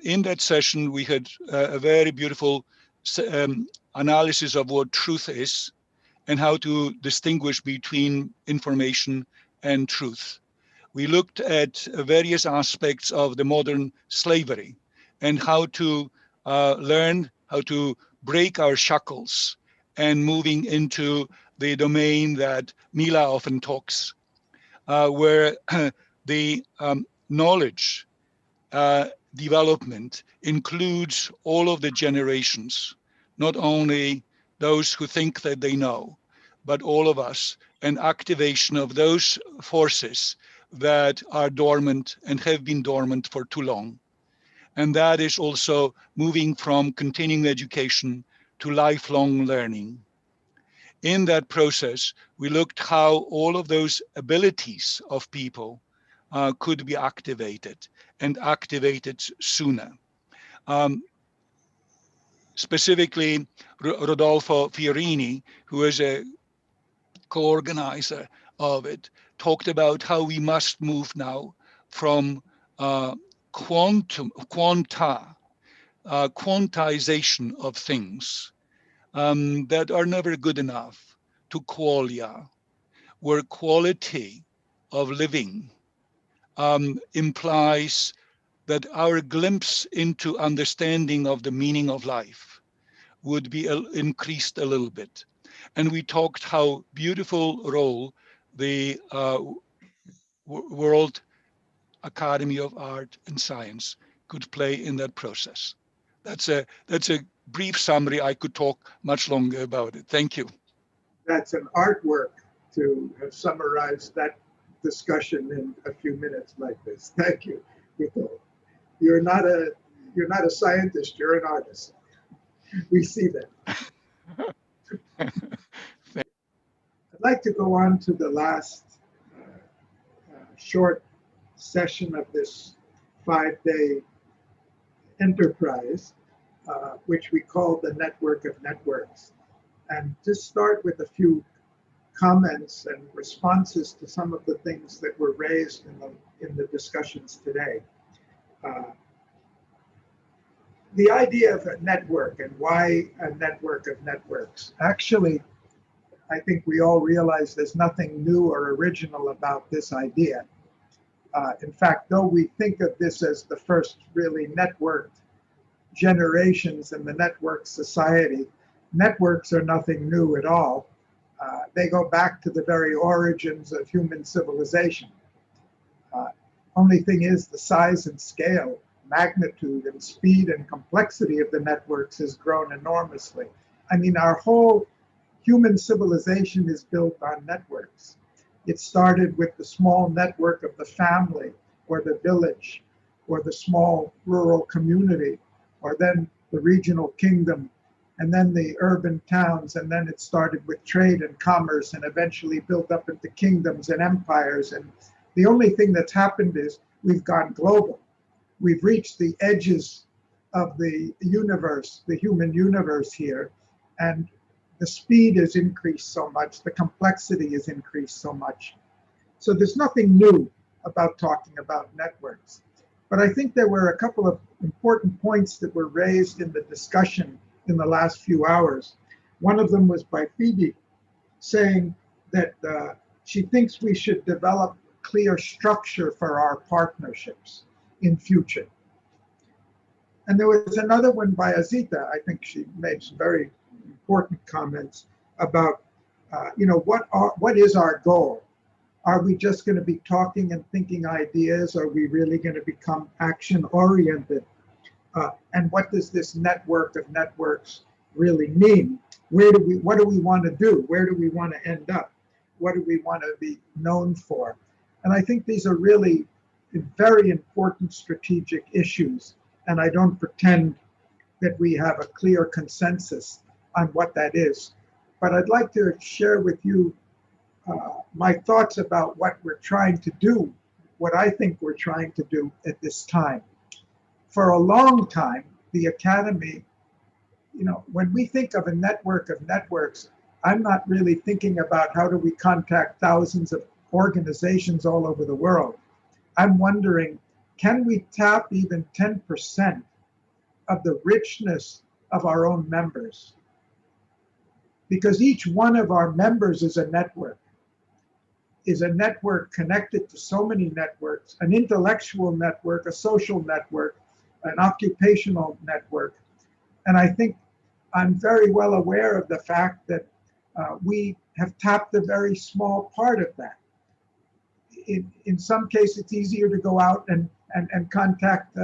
In that session, we had a very beautiful analysis of what truth is and how to distinguish between information and truth. We looked at various aspects of the modern slavery and how to learn how to break our shackles and moving into the domain that Mila often talks, where the knowledge development includes all of the generations, not only those who think that they know, but all of us, and activation of those forces that are dormant and have been dormant for too long. And that is also moving from continuing education to lifelong learning. In that process, we looked how all of those abilities of people could be activated and activated sooner. Specifically, Rodolfo Fiorini, who is a co-organizer of it, talked about how we must move now from quantization of things that are never good enough to qualia, where quality of living implies that our glimpse into understanding of the meaning of life would be increased a little bit. And we talked how beautiful role the World Academy of Art and Science could play in that process. That's a brief summary. I could talk much longer about it. Thank you. That's an artwork to summarize that discussion in a few minutes like this. Thank you. You're not a scientist, you're an artist. We see that. I'd like to go on to the last short session of this 5-day enterprise, which we call the Network of Networks. And just start with a few comments and responses to some of the things that were raised in the discussions today. The idea of a network and why a network of networks. Actually, I think we all realize there's nothing new or original about this idea. In fact, though we think of this as the first really networked generations in the network society, networks are nothing new at all. They go back to the very origins of human civilization. Only thing is the size and scale, magnitude and speed and complexity of the networks has grown enormously. I mean, our whole human civilization is built on networks. It started with the small network of the family or the village or the small rural community, or then the regional kingdom, and then the urban towns, and then it started with trade and commerce and eventually built up into kingdoms and empires. And the only thing that's happened is we've gone global. We've reached the edges of the universe, the human universe here, and the speed has increased so much, the complexity has increased so much. So there's nothing new about talking about networks. But I think there were a couple of important points that were raised in the discussion in the last few hours. One of them was by Phoebe, saying that she thinks we should develop clear structure for our partnerships in future. And there was another one by Azita. I think she made some very important comments about, what is our goal? Are we just going to be talking and thinking ideas? Are we really going to become action-oriented? And what does this network of networks really mean? What do we want to do? Where do we want to end up? What do we want to be known for? And I think these are really very important strategic issues. And I don't pretend that we have a clear consensus on what that is. But I'd like to share with you my thoughts about what we're trying to do, what I think we're trying to do at this time. For a long time, the Academy, when we think of a network of networks, I'm not really thinking about how do we contact thousands of organizations all over the world. I'm wondering, can we tap even 10% of the richness of our own members? Because each one of our members is a network connected to so many networks, an intellectual network, a social network, an occupational network. And I think I'm very well aware of the fact that we have tapped a very small part of that. In some cases, it's easier to go out and contact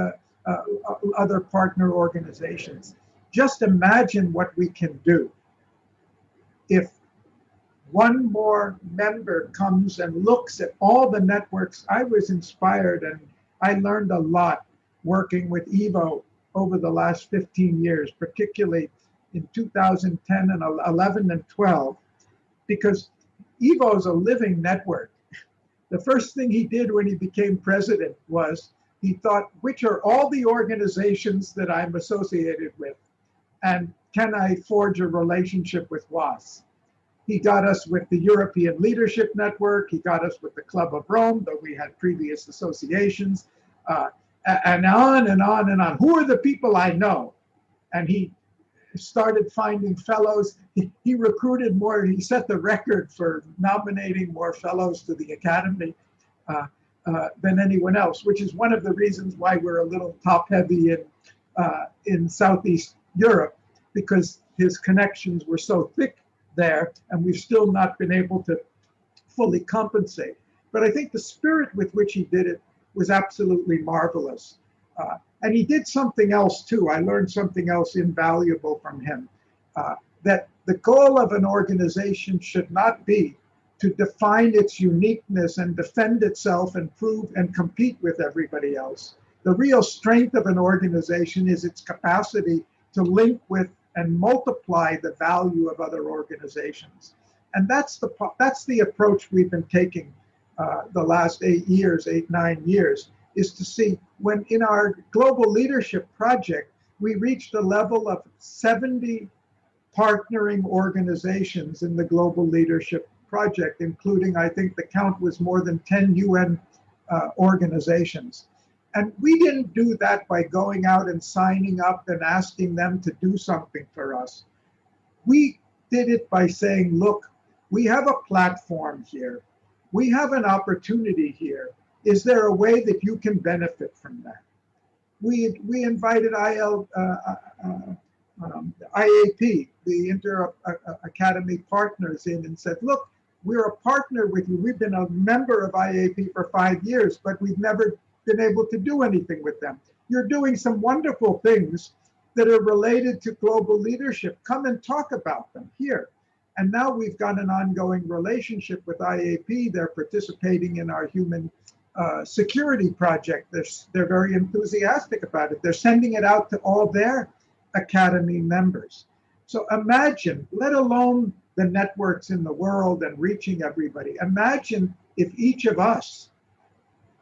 other partner organizations. Just imagine what we can do if one more member comes and looks at all the networks. I was inspired and I learned a lot working with Evo over the last 15 years, particularly in 2010 and 11 and 12, because Evo is a living network. The first thing he did when he became president was he thought, which are all the organizations that I'm associated with? And can I forge a relationship with WAAS? He got us with the European Leadership Network. He got us with the Club of Rome, though we had previous associations, and on and on and on. Who are the people I know? And he started finding fellows. He recruited more. He set the record for nominating more fellows to the Academy than anyone else, which is one of the reasons why we're a little top-heavy in Southeast Europe, because his connections were so thick there, and we've still not been able to fully compensate. But I think the spirit with which he did it was absolutely marvelous. And he did something else too. I learned something else invaluable from him, that the goal of an organization should not be to define its uniqueness and defend itself and prove and compete with everybody else. The real strength of an organization is its capacity to link with and multiply the value of other organizations. And that's the approach we've been taking the last 8 years, 9 years, is to see when in our global leadership project, we reached a level of 70 partnering organizations in the global leadership project, including, I think the count was more than 10 UN organizations. And we didn't do that by going out and signing up and asking them to do something for us. We did it by saying, look, we have a platform here. We have an opportunity here. Is there a way that you can benefit from that? We invited IAP, the Inter Academy partners, in and said, look, we're a partner with you. We've been a member of IAP for 5 years, but we've never been able to do anything with them. You're doing some wonderful things that are related to global leadership. Come and talk about them here. And now we've got an ongoing relationship with IAP. They're participating in our human security project. They're very enthusiastic about it. They're sending it out to all their Academy members. So imagine, let alone the networks in the world and reaching everybody, imagine if each of us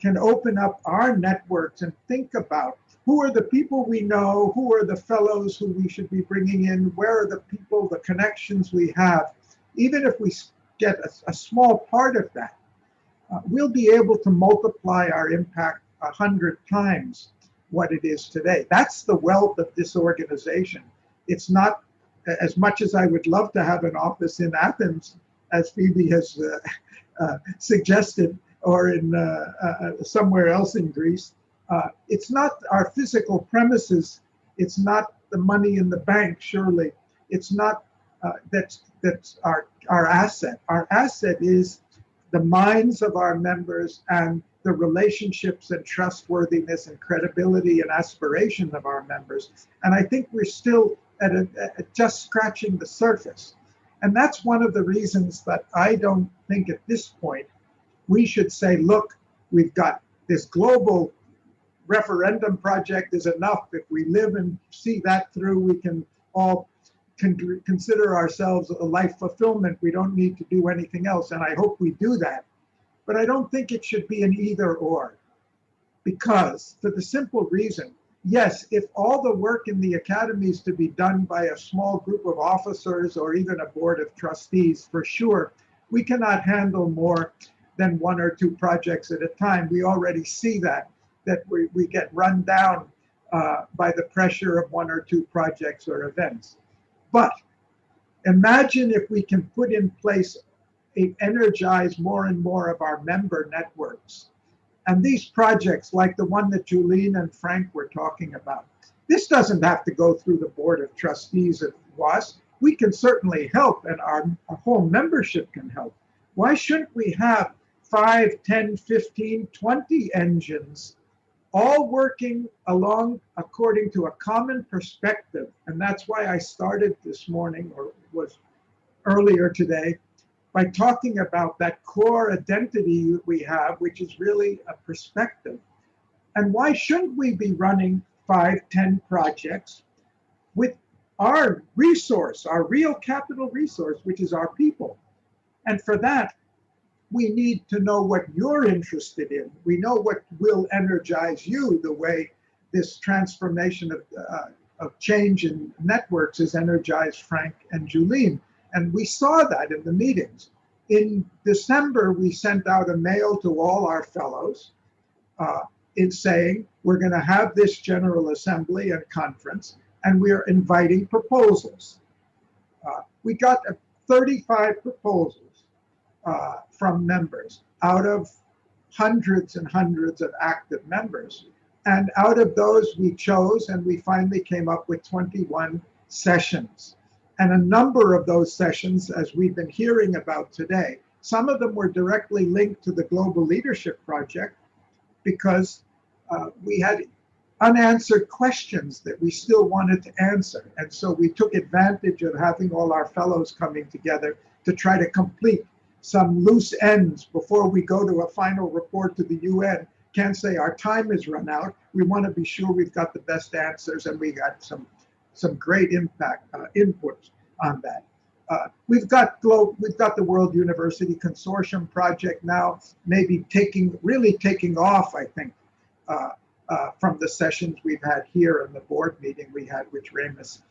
can open up our networks and think about who are the people we know, who are the fellows who we should be bringing in, where are the people, the connections we have. Even if we get a small part of that, we'll be able to multiply our impact 100 times what it is today. That's the wealth of this organization. It's not, as much as I would love to have an office in Athens, as Phoebe has suggested, or in somewhere else in Greece. It's not our physical premises. It's not the money in the bank, surely. It's not, that's our asset. Our asset is the minds of our members and the relationships and trustworthiness and credibility and aspiration of our members. And I think we're still at just scratching the surface. And that's one of the reasons that I don't think at this point we should say, look, we've got this global referendum project is enough. If we live and see that through, we can all consider ourselves a life fulfillment. We don't need to do anything else. And I hope we do that. But I don't think it should be an either or. Because for the simple reason, yes, if all the work in the academy is to be done by a small group of officers or even a board of trustees, for sure, we cannot handle more than 1 or 2 projects at a time. We already see that we get run down by the pressure of 1 or 2 projects or events. But imagine if we can put in place, energize more and more of our member networks. And these projects, like the one that Julene and Frank were talking about, this doesn't have to go through the board of trustees at WAAS. We can certainly help, and our whole membership can help. Why shouldn't we have 5, 10, 15, 20 engines all working along according to a common perspective? And that's why I started this morning, or was earlier today, by talking about that core identity we have, which is really a perspective. And why shouldn't we be running 5, 10 projects with our resource, our real capital resource, which is our people? And for that, we need to know what you're interested in. We know what will energize you, the way this transformation of change in networks has energized Frank and Julene. And we saw that in the meetings. In December, we sent out a mail to all our fellows in saying, we're going to have this General Assembly and conference, and we're inviting proposals. We got 35 proposals from members out of hundreds and hundreds of active members. And out of those, we chose, and we finally came up with 21 sessions. And a number of those sessions, as we've been hearing about today, some of them were directly linked to the Global Leadership Project because we had unanswered questions that we still wanted to answer. And so we took advantage of having all our fellows coming together to try to complete some loose ends before we go to a final report to the UN. Can't say our time has run out. We want to be sure we've got the best answers, and we got some great impact inputs on that. We've got the World University Consortium project now, maybe really taking off, I think, from the sessions we've had here and the board meeting we had, which Remus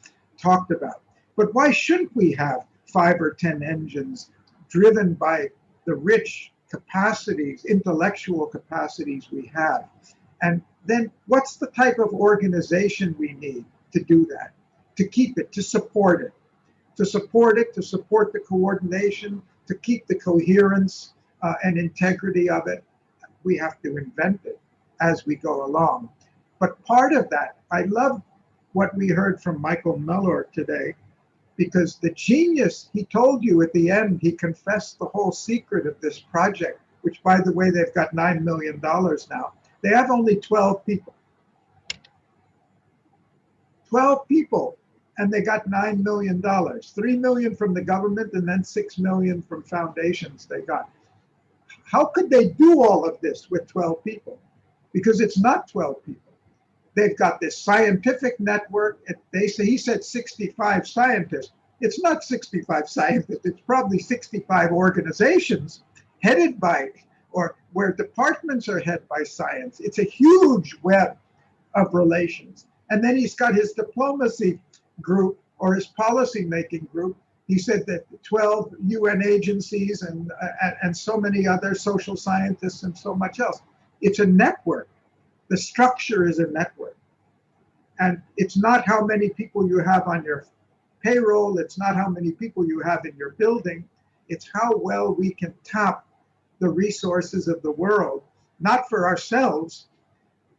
talked about. But why shouldn't we have 5 or 10 engines driven by the rich capacities, intellectual capacities we have? And then what's the type of organization we need to do that, to keep it, to support it, to support the coordination, to keep the coherence and integrity of it? we have to invent it as we go along. But part of that, I love what we heard from Michael Mellor today, because the genius, he told you at the end, he confessed the whole secret of this project, which, by the way, they've got $9 million now. They have only 12 people. 12 people, and they got $9 million. $3 million from the government and then $6 million from foundations they got. How could they do all of this with 12 people? Because it's not 12 people. They've got this scientific network. They say, he said 65 scientists. It's not 65 scientists. It's probably 65 organizations headed by, or where departments are headed by science. It's a huge web of relations. And then he's got his diplomacy group or his policy-making group. He said that 12 UN agencies and so many other social scientists and so much else. It's a network. The structure is a network. And it's not how many people you have on your payroll. It's not how many people you have in your building. It's how well we can tap the resources of the world, not for ourselves,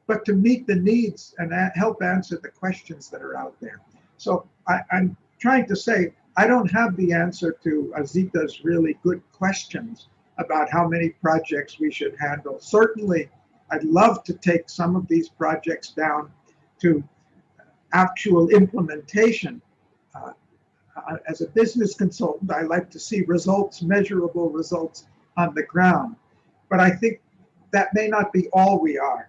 but to meet the needs and help answer the questions that are out there. So I'm trying to say, I don't have the answer to Azita's really good questions about how many projects we should handle. Certainly, I'd love to take some of these projects down to actual implementation. As a business consultant, I like to see results, measurable results on the ground. But I think that may not be all we are.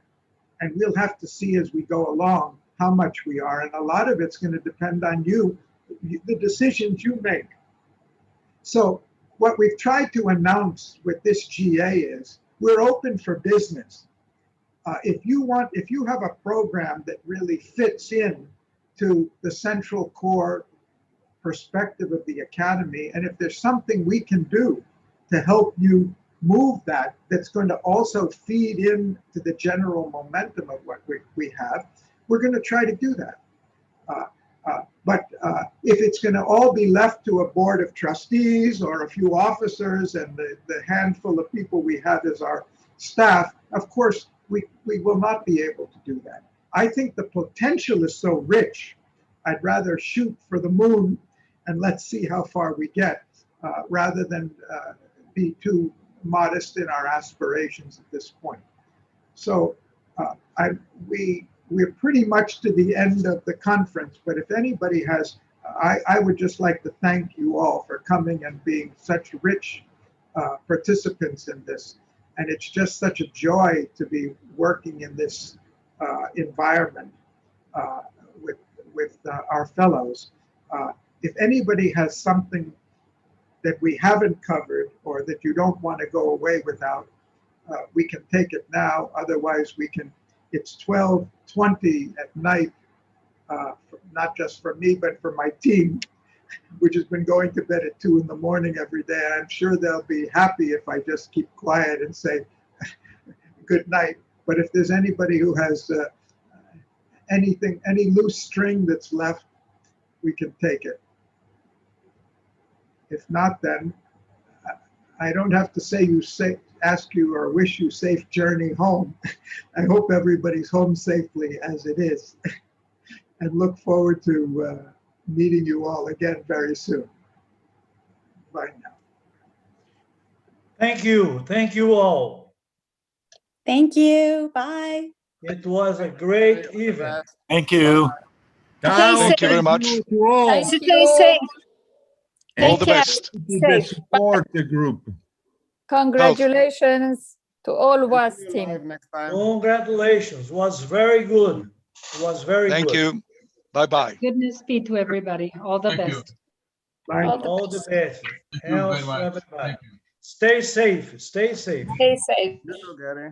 And we'll have to see as we go along how much we are. And a lot of it's going to depend on you, the decisions you make. So what we've tried to announce with this GA is we're open for business. If you have a program that really fits in to the central core perspective of the Academy, and if there's something we can do to help you move that, that's going to also feed into the general momentum of what we have, we're going to try to do that. But if it's going to all be left to a board of trustees or a few officers and the handful of people we have as our staff, of course, we will not be able to do that. I think the potential is so rich, I'd rather shoot for the moon and let's see how far we get, rather than be too modest in our aspirations at this point. So we're pretty much to the end of the conference, but if anybody has, I would just like to thank you all for coming and being such rich participants in this. And it's just such a joy to be working in this environment with our fellows. If anybody has something that we haven't covered or that you don't want to go away without, we can take it now. Otherwise, we can. It's 12:20 at night, not just for me, but for my team, which has been going to bed at 2 in the morning every day. And I'm sure they'll be happy if I just keep quiet and say good night. But if there's anybody who has anything, any loose string that's left, we can take it. If not, then I don't have to say ask you or wish you safe journey home. I hope everybody's home safely as it is, and look forward to meeting you all again very soon. Bye now. Thank you. Thank you all. Thank you. Bye. It was a great event. Thank you. Thank you very much. Stay safe. All the best. Safe. Support the group. Congratulations to all WAAS team. Congratulations. Was very good. It was very good. Thank you. Bye-bye. Goodness be to everybody. All the best. Bye. All the best. Health, everybody. Stay safe. Stay safe. Stay safe. You too, Gary.